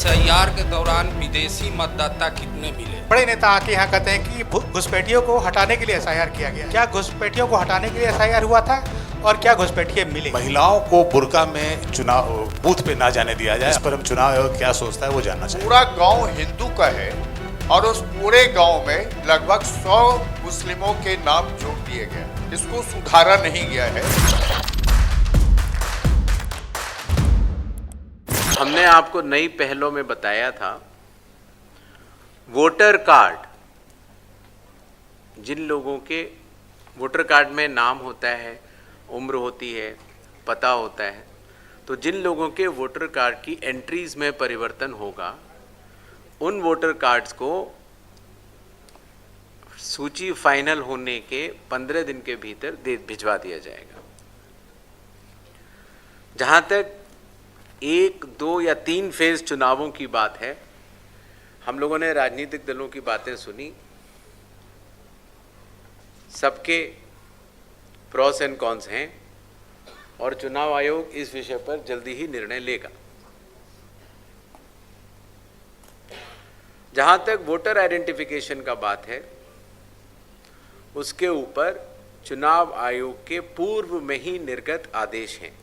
SIR के दौरान विदेशी मतदाता कितने मिले? बड़े नेता आके यहाँ कहते हैं कि घुसपैठियों को हटाने के लिए एसआईआर किया गया। क्या घुसपैठियों को हटाने के लिए एसआईआर हुआ था और क्या घुसपैठिए मिले? महिलाओं को बुर्का में चुनाव बूथ पे ना जाने दिया जाए, इस पर हम चुनाव आयोग क्या सोचता है वो जानना चाहिए। पूरा गांव हिंदू का है और उस पूरे गांव में लगभग 100 मुस्लिमों के नाम जोड़ दिए गए। इसको सुधारा नहीं गया है। हमने आपको नई पहलों में बताया था, वोटर कार्ड, जिन लोगों के वोटर कार्ड में नाम होता है, उम्र होती है, पता होता है, तो जिन लोगों के वोटर कार्ड की एंट्रीज में परिवर्तन होगा, उन वोटर कार्ड्स को सूची फाइनल होने के 15 दिन के भीतर भिजवा दिया जाएगा। जहां तक 1, 2 या 3 फेज चुनावों की बात है, हम लोगों ने राजनीतिक दलों की बातें सुनी, सबके प्रोस एंड कॉन्स हैं और चुनाव आयोग इस विषय पर जल्दी ही निर्णय लेगा। जहां तक वोटर आइडेंटिफिकेशन का बात है, उसके ऊपर चुनाव आयोग के पूर्व में ही निर्गत आदेश हैं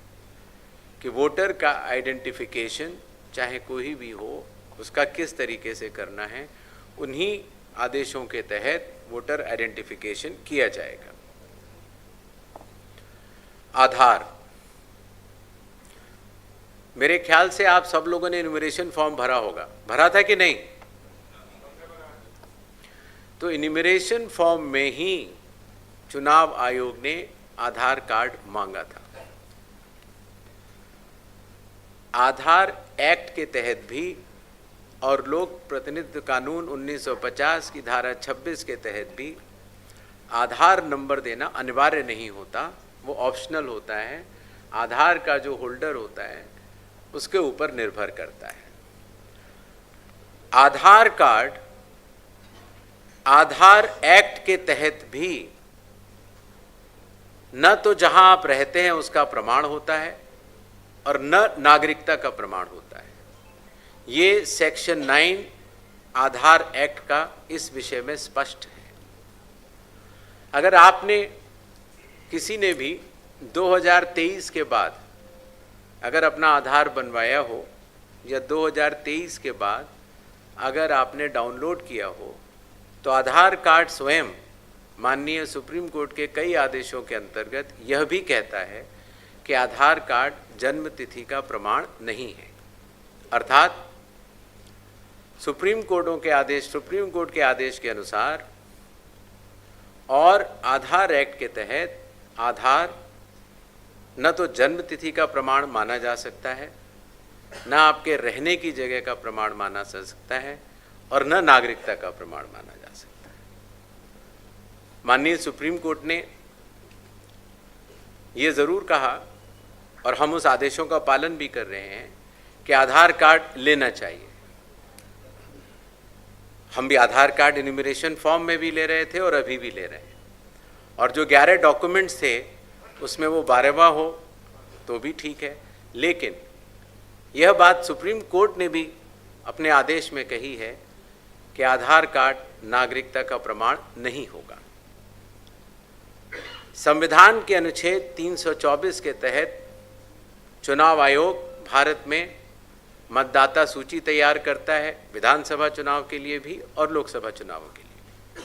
कि वोटर का आइडेंटिफिकेशन चाहे कोई भी हो, उसका किस तरीके से करना है, उन्हीं आदेशों के तहत वोटर आइडेंटिफिकेशन किया जाएगा। आधार, मेरे ख्याल से आप सब लोगों ने इन्यूमरेशन फॉर्म भरा होगा, भरा था कि नहीं? तो इन्यूमरेशन फॉर्म में ही चुनाव आयोग ने आधार कार्ड मांगा था। आधार एक्ट के तहत भी और लोक प्रतिनिधित्व कानून 1950 की धारा 26 के तहत भी आधार नंबर देना अनिवार्य नहीं होता, वो ऑप्शनल होता है। आधार का जो होल्डर होता है उसके ऊपर निर्भर करता है। आधार कार्ड आधार एक्ट के तहत भी न तो जहां आप रहते हैं उसका प्रमाण होता है और न नागरिकता का प्रमाण होता है। ये सेक्शन 9 आधार एक्ट का इस विषय में स्पष्ट है। अगर आपने किसी ने भी 2023 के बाद अगर अपना आधार बनवाया हो या 2023 के बाद अगर आपने डाउनलोड किया हो, तो आधार कार्ड स्वयं माननीय सुप्रीम कोर्ट के कई आदेशों के अंतर्गत यह भी कहता है कि आधार कार्ड जन्म तिथि का प्रमाण नहीं है। अर्थात सुप्रीम कोर्ट के आदेश के अनुसार और आधार एक्ट के तहत आधार न तो जन्म तिथि का प्रमाण माना जा सकता है, न आपके रहने की जगह का प्रमाण माना जा सकता है और न नागरिकता का प्रमाण माना जा सकता है। माननीय सुप्रीम कोर्ट ने ये ज़रूर कहा और हम उस आदेशों का पालन भी कर रहे हैं कि आधार कार्ड लेना चाहिए। हम भी आधार कार्ड इन्यूमरेशन फॉर्म में भी ले रहे थे और अभी भी ले रहे हैं, और जो 11 डॉक्यूमेंट्स थे उसमें वो 12वां हो तो भी ठीक है, लेकिन यह बात सुप्रीम कोर्ट ने भी अपने आदेश में कही है कि आधार कार्ड नागरिकता का प्रमाण नहीं होगा। संविधान के अनुच्छेद 324 के तहत चुनाव आयोग भारत में मतदाता सूची तैयार करता है, विधानसभा चुनाव के लिए भी और लोकसभा चुनावों के लिए।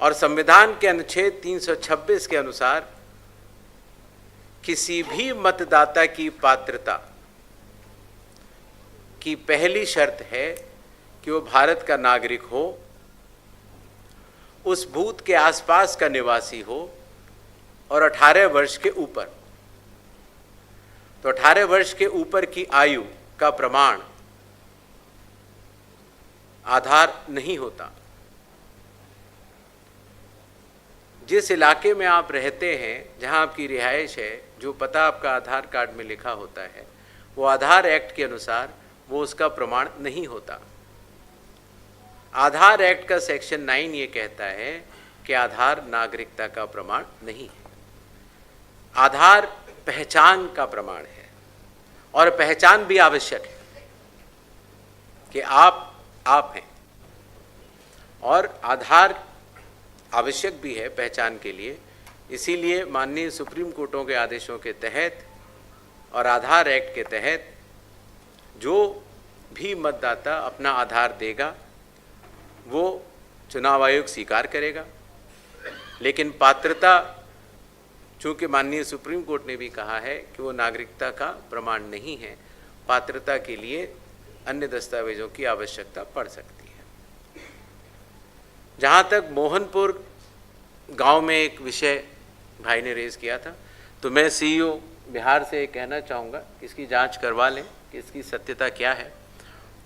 और संविधान के अनुच्छेद 326 के अनुसार किसी भी मतदाता की पात्रता की पहली शर्त है कि वो भारत का नागरिक हो, उस बूथ के आसपास का निवासी हो और 18 वर्ष के ऊपर। तो 18 वर्ष के ऊपर की आयु का प्रमाण आधार नहीं होता। जिस इलाके में आप रहते हैं, जहां आपकी रिहाइश है, जो पता आपका आधार कार्ड में लिखा होता है, वो आधार एक्ट के अनुसार वो उसका प्रमाण नहीं होता। आधार एक्ट का सेक्शन 9 ये कहता है कि आधार नागरिकता का प्रमाण नहीं है। आधार पहचान का प्रमाण है और पहचान भी आवश्यक है। कि आप हैं, और आधार आवश्यक भी है पहचान के लिए। इसीलिए माननीय सुप्रीम कोर्टों के आदेशों के तहत और आधार एक्ट के तहत जो भी मतदाता अपना आधार देगा वो चुनाव आयोग स्वीकार करेगा, लेकिन पात्रता, चूँकि माननीय सुप्रीम कोर्ट ने भी कहा है कि वो नागरिकता का प्रमाण नहीं है, पात्रता के लिए अन्य दस्तावेजों की आवश्यकता पड़ सकती है। जहाँ तक मोहनपुर गांव में एक विषय भाई ने रेज़ किया था, तो मैं सीईओ बिहार से कहना चाहूँगा कि इसकी जांच करवा लें कि इसकी सत्यता क्या है,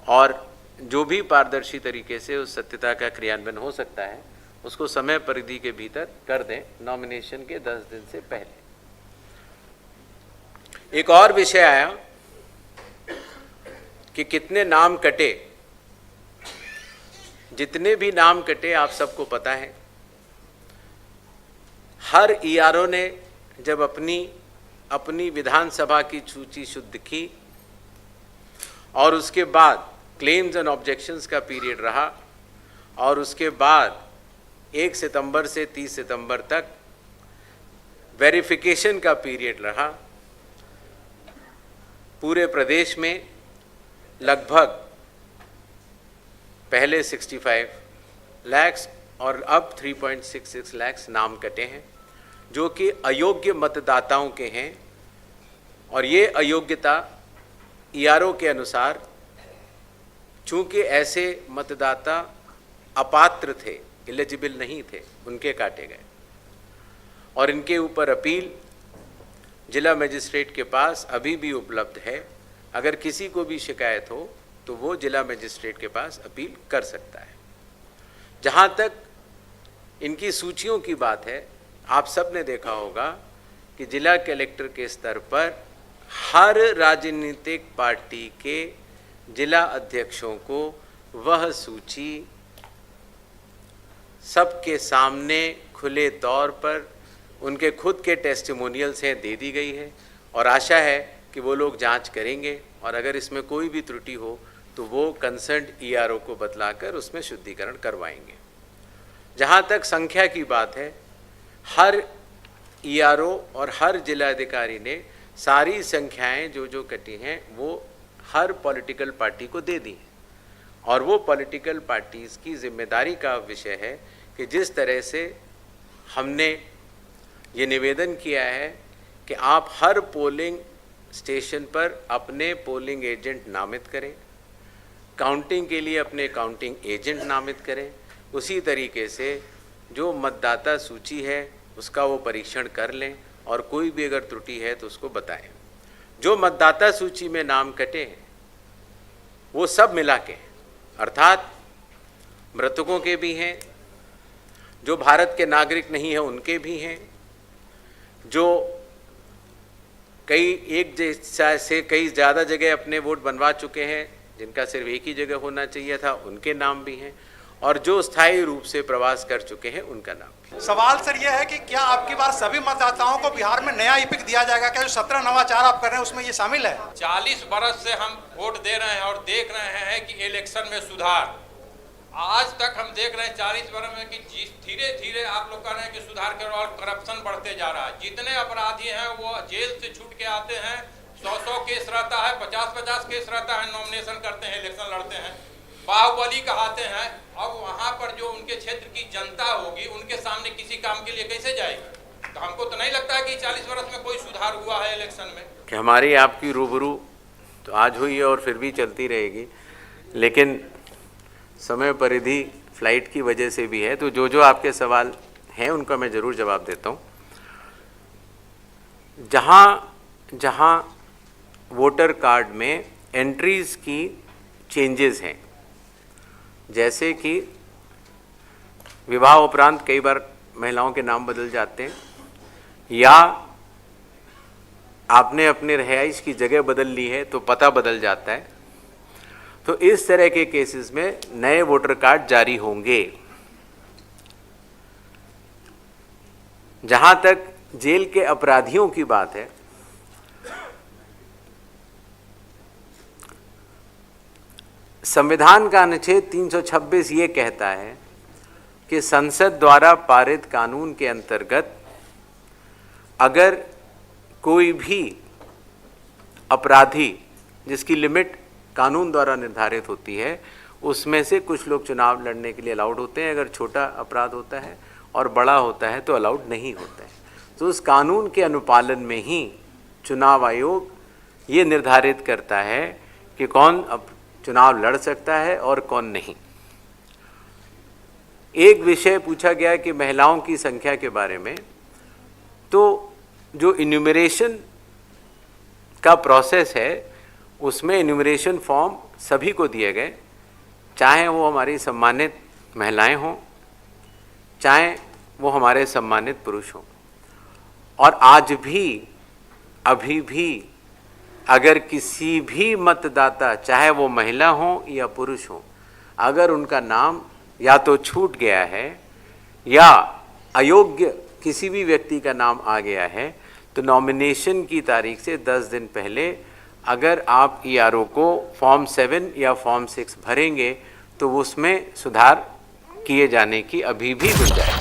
और जो भी पारदर्शी तरीके से उस सत्यता का क्रियान्वयन हो सकता है उसको समय परिधि के भीतर कर दें, नॉमिनेशन के 10 दिन से पहले। एक और विषय आया कि कितने नाम कटे। जितने भी नाम कटे आप सबको पता है। हर ईआरओ ने जब अपनी विधानसभा की सूची शुद्ध की और उसके बाद क्लेम्स एंड ऑब्जेक्शंस का पीरियड रहा, और उसके बाद 1 सितंबर से 30 सितंबर तक वेरिफिकेशन का पीरियड रहा, पूरे प्रदेश में लगभग पहले 65 लाख और अब 3.66 लाख नाम कटे हैं जो कि अयोग्य मतदाताओं के हैं, और ये अयोग्यता ईआरओ के अनुसार चूँकि ऐसे मतदाता अपात्र थे, एलिजिबल नहीं थे, उनके काटे गए, और इनके ऊपर अपील जिला मजिस्ट्रेट के पास अभी भी उपलब्ध है। अगर किसी को भी शिकायत हो तो वो जिला मजिस्ट्रेट के पास अपील कर सकता है। जहाँ तक इनकी सूचियों की बात है, आप सब ने देखा होगा कि जिला कलेक्टर के स्तर पर हर राजनीतिक पार्टी के जिला अध्यक्षों को वह सूची सबके सामने खुले तौर पर उनके खुद के टेस्टिमोनियल से दे दी गई है, और आशा है कि वो लोग जांच करेंगे, और अगर इसमें कोई भी त्रुटि हो तो वो कंसर्न्ड ईआरओ को बतलाकर उसमें शुद्धिकरण करवाएंगे। जहाँ तक संख्या की बात है, हर ईआरओ और हर जिलाधिकारी ने सारी संख्याएं जो कटी हैं वो हर पॉलिटिकल पार्टी को दे दी हैं, और वो पॉलिटिकल पार्टीज़ की जिम्मेदारी का विषय है कि जिस तरह से हमने ये निवेदन किया है कि आप हर पोलिंग स्टेशन पर अपने पोलिंग एजेंट नामित करें, काउंटिंग के लिए अपने काउंटिंग एजेंट नामित करें, उसी तरीके से जो मतदाता सूची है उसका वो परीक्षण कर लें, और कोई भी अगर त्रुटि है तो उसको बताएं। जो मतदाता सूची में नाम कटे हैं वो सब मिला के, अर्थात मृतकों के भी हैं, जो भारत के नागरिक नहीं हैं उनके भी हैं, जो एक से कई ज़्यादा जगह अपने वोट बनवा चुके हैं जिनका सिर्फ एक ही जगह होना चाहिए था उनके नाम भी हैं, और जो स्थायी रूप से प्रवास कर चुके हैं उनका नाम भी। सवाल सर यह है कि क्या आपकी बार सभी मतदाताओं को बिहार में नया ईपिक दिया जाएगा? क्या जो 17 नवाचार आप कर रहे हैं उसमें ये शामिल है? 40 बरस से हम वोट दे रहे हैं और देख रहे हैं कि इलेक्शन में सुधार। आज तक हम देख रहे हैं 40 बरस में कि धीरे धीरे आप लोग कह रहे हैं कि सुधार के और करप्शन बढ़ते जा रहा है। जितने अपराधी हैं वो जेल से छूट के आते हैं, 100 केस रहता है, 50 केस रहता है, नॉमिनेशन करते हैं, इलेक्शन लड़ते हैं, बाहुबली कहते हैं। अब वहाँ पर जो उनके क्षेत्र की जनता होगी उनके सामने किसी काम के लिए कैसे जाएगी? तो हमको तो नहीं लगता है कि 40 वर्ष में कोई सुधार हुआ है इलेक्शन में। कि हमारी आपकी रूबरू तो आज हुई है और फिर भी चलती रहेगी, लेकिन समय परिधि फ्लाइट की वजह से भी है, तो जो आपके सवाल हैं उनका मैं ज़रूर जवाब देता हूँ। जहाँ वोटर कार्ड में एंट्रीज़ की चेंजेस हैं, जैसे कि विवाह उपरांत कई बार महिलाओं के नाम बदल जाते हैं, या आपने अपने रिहाइश की जगह बदल ली है तो पता बदल जाता है, तो इस तरह के केसेस में नए वोटर कार्ड जारी होंगे। जहां तक जेल के अपराधियों की बात है, संविधान का अनुच्छेद 326 ये कहता है कि संसद द्वारा पारित कानून के अंतर्गत अगर कोई भी अपराधी जिसकी लिमिट कानून द्वारा निर्धारित होती है, उसमें से कुछ लोग चुनाव लड़ने के लिए अलाउड होते हैं। अगर छोटा अपराध होता है और बड़ा होता है तो अलाउड नहीं होता है। तो उस कानून के अनुपालन में ही चुनाव आयोग ये निर्धारित करता है कि कौन अब चुनाव लड़ सकता है और कौन नहीं। एक विषय पूछा गया कि महिलाओं की संख्या के बारे में, तो जो इन्यूमरेशन का प्रोसेस है उसमें इन्यूमरेशन फॉर्म सभी को दिए गए, चाहे वो हमारी सम्मानित महिलाएं हों, चाहे वो हमारे सम्मानित पुरुष हों। और आज भी अभी भी अगर किसी भी मतदाता, चाहे वो महिला हो या पुरुष हो, अगर उनका नाम या तो छूट गया है या अयोग्य किसी भी व्यक्ति का नाम आ गया है, तो नॉमिनेशन की तारीख से 10 दिन पहले अगर आप ERO को फॉर्म 7 या फॉर्म 6 भरेंगे तो उसमें सुधार किए जाने की अभी भी गुंजाइश है।